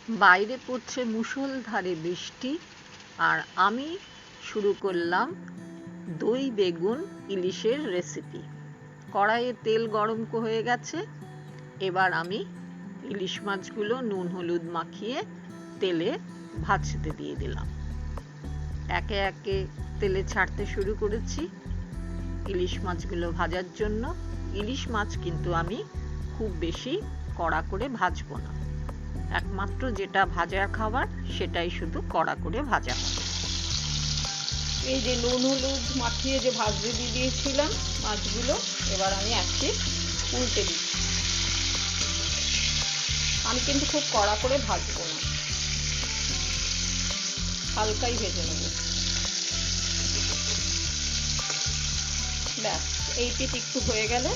বাইরে পড়ছে মুষলধারে বৃষ্টি, আর আমি শুরু করলাম দই বেগুন ইলিশের রেসিপি। কড়াইয়ে তেল গরম হয়ে গেছে। এবার আমি ইলিশ মাছগুলো নুন হলুদ মাখিয়ে তেলে ভাজতে দিয়ে দিলাম। একে একে তেলে ছাড়তে শুরু করেছি ইলিশ মাছগুলো ভাজার জন্য। ইলিশ মাছ কিন্তু আমি খুব বেশি কড়া করে ভাজবো না, একমাত্র যেটা ভাজার খাবার সেটাই শুধু কড়া করে ভাজা হবে। এই যে নুন হলুদ মাখিয়ে যে ভাজতে দিয়ে দিয়েছিলাম মাছগুলো, এবার আমি একটি উল্টে দিচ্ছি। আমি কিন্তু খুব কড়া করে ভাজবো না, হালকাই ভেজে নেব। ব্যাস, এই পিঠ একটু হয়ে গেলে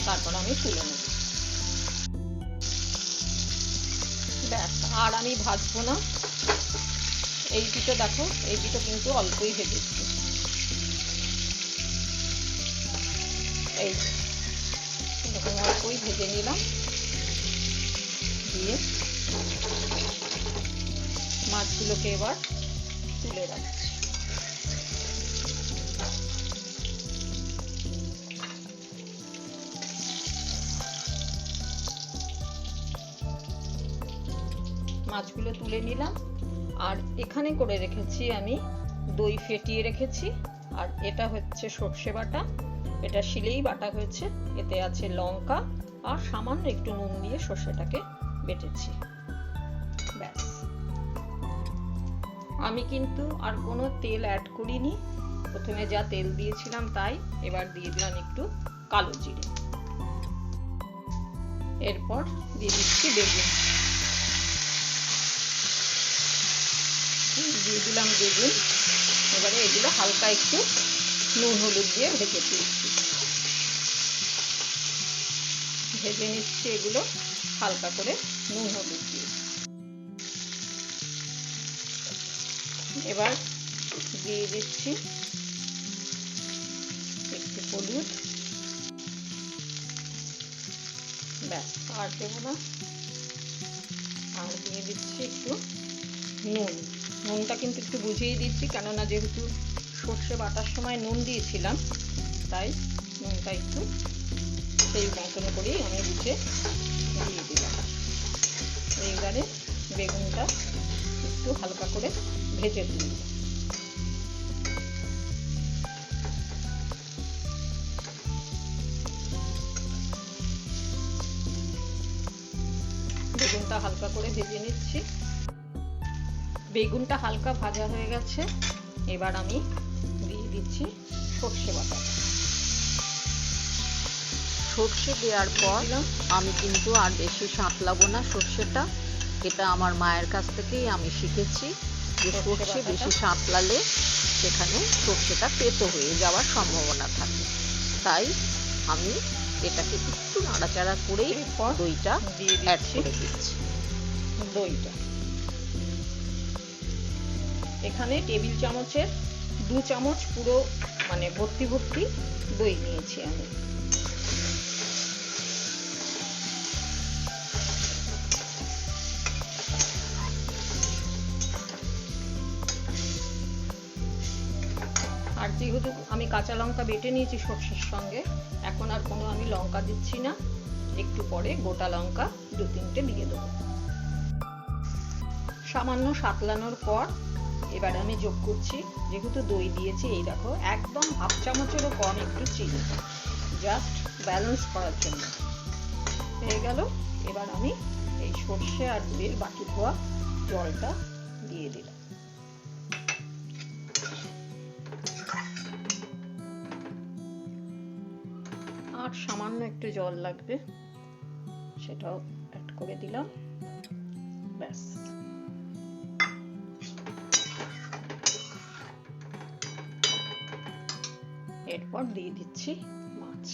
তারপর আমি তুলে নেব। ব্যাস, আর আমি ভাজবো না। এই পিঠে দেখো, এই পিঠে কিন্তু অল্পই ভেজেছি। এই এরকম অল্পই ভেজে নিলাম, দিয়ে মাছগুলোকে এবার তুলে রাখছি। মাছগুলো তুলে নিলাম, আর এখানে করে রেখেছি আমি দই ফেটিয়ে রেখেছি, আর এটা হচ্ছে সর্ষে বাটা। এটা শিলেই বাটা হয়েছে। এতে আছে লঙ্কা আর সামান্য একটু নুন দিয়ে সর্ষেটাকে বেটেছি। ব্যাস, আমি কিন্তু আর কোনো তেল অ্যাড করিনি। প্রথমে যা তেল দিয়েছিলাম তাই। এবার দিয়ে দিলাম একটু কালো জিরে, এরপর দিয়ে দিচ্ছি বেগুন। দিয়ে দিলাম বেগুন। এবারে এগুলো হালকা একটু নুন হলুদ দিয়ে ভেজে নিচ্ছি এগুলো হালকা করে নুন হলুদ দিয়ে। এবার দিয়ে দিচ্ছি একটু হলুদ। ব্যাস, আর দেবো না। আর দিয়ে দিচ্ছি একটু নুন। নুনটা কিন্তু একটু বুঝিয়ে দিচ্ছি, কেননা যেহেতু সর্ষে বাটার সময় নুন দিয়েছিলাম, তাই নুনটা একটু সেই মতন করেই আমি বুঝে দিয়ে দিলাম। এইবারে বেগুনটা একটু হালকা করে ভেজে দিই। বেগুনটা হালকা করে ভেজে নিচ্ছি। বেগুনটা হালকা ভাজা হয়ে গেছে। এবার আমি দিয়ে দিচ্ছি সর্ষে বাটা। সর্ষে দেওয়ার পর আমি কিন্তু আর বেশি সাঁতলাবো না সর্ষেটা। এটা আমার মায়ের কাছ থেকেই আমি শিখেছি যে সর্ষে বেশি সাঁতলালে সেখানে সর্ষেটা তেতো হয়ে যাওয়ার সম্ভাবনা থাকে। তাই আমি এটাকে একটু নাড়াচাড়া করেই দইটা অ্যাড করে দিচ্ছি। দইটা এখানে টেবিল চামচের 2 চামচ পুরো মানে ভর্তি ভর্তি দই নিয়েছি আমি। আর যেহেতু আমি কাঁচা লঙ্কা বেটে নিয়েছি সর্ষের সঙ্গে, এখন আর কোনো আমি লঙ্কা দিচ্ছি না। একটু পরে গোটা লঙ্কা 2-3টে দিয়ে দেবো। সামান্য সাতলানোর পর এবার আমি যোগ করছি, যেহেতু দই দিয়েছি, এই দেখো একদম হাফ চামচেরও কম একটু চিনি, জাস্ট ব্যালেন্স করার জন্য। হয়ে গেল। এবার আমি এই সর্ষে আর দইয়ের বাটি ধোয়া জলটা দিয়ে দিলাম। আর সামান্য একটু জল লাগবে, সেটাও অ্যাড করে দিলাম। ব্যাস, এরপর দিয়ে দিচ্ছি মাছ।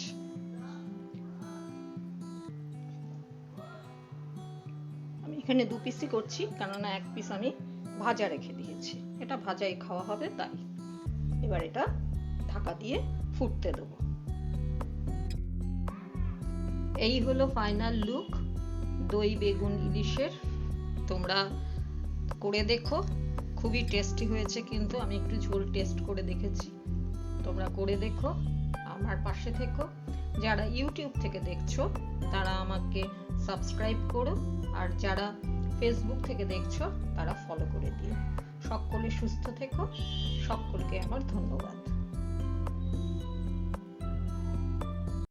আমি এখানে 2 পিসই করছি, কেননা 1 পিস আমি ভাজা রেখে দিয়েছি। এটা ভাজাই খাওয়া হবে তাই। এবার এটা ঢাকা দিয়ে ফুটতে দেবো। এই হলো ফাইনাল লুক দই বেগুন ইলিশের। তোমরা করে দেখো, খুবই টেস্টি হয়েছে। কিন্তু আমি একটু ঝোল টেস্ট করে দেখেছি, তোমরা করে দেখো, আমার পাশে থেকো। যারা ইউটিউব থেকে দেখছো তারা আমাকে সাবস্ক্রাইব করো, আর যারা ফেসবুক থেকে দেখছো তারা ফলো করে দিও। সকলে সুস্থ থেকো, সকলকে আমার ধন্যবাদ।